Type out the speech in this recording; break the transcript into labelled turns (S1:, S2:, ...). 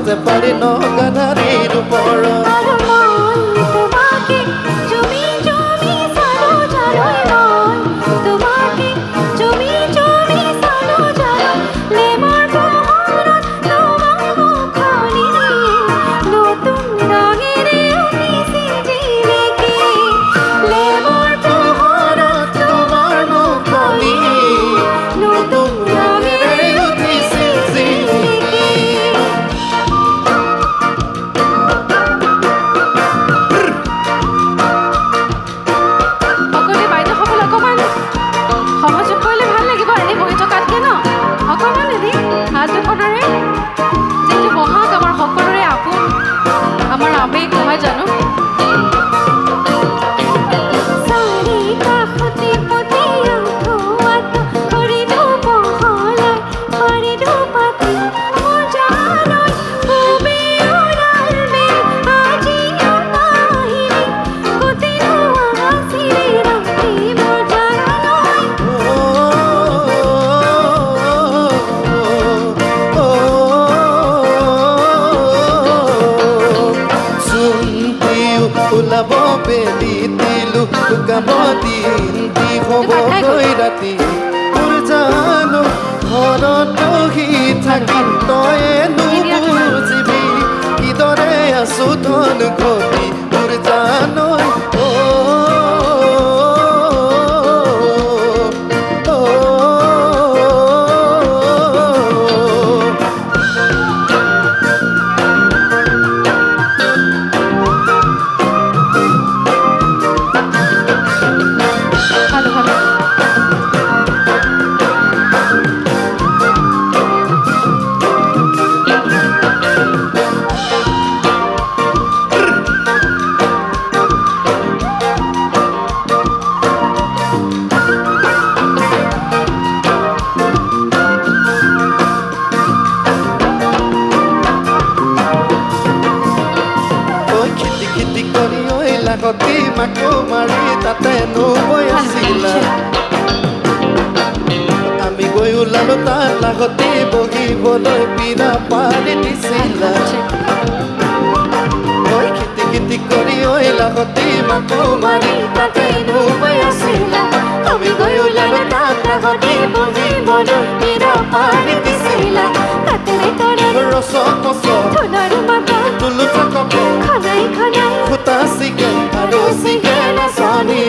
S1: যে পাৰি নগাধাৰীৰ ওপৰত ওলাব বেলি দিলো গাব দিন দি হ'বগৈ ৰাতি তোৰ জানো ঘৰত বহি থাকিম তয়ে নুবুজিবি কিদৰে আছো ধন ঘটি তোৰ জানো লাগতি মাকো মাৰি তাতে নৈ আছিলা আমি গৈ ওলালো তাত লাগতি বহিবলৈ বিৰা পাৰি দিছিলা ঐ খেতি খেতি কৰি ঐ লাগতি মাকো মাৰি তাতে নৈ আছিলা আমি গৈ ওলালো তাত লাগতি বহিবলৈ বিৰা পাৰি দিছিলা ৰচ কচ তুলু থাকক খুটা চিগে আৰু চিগে নাচনি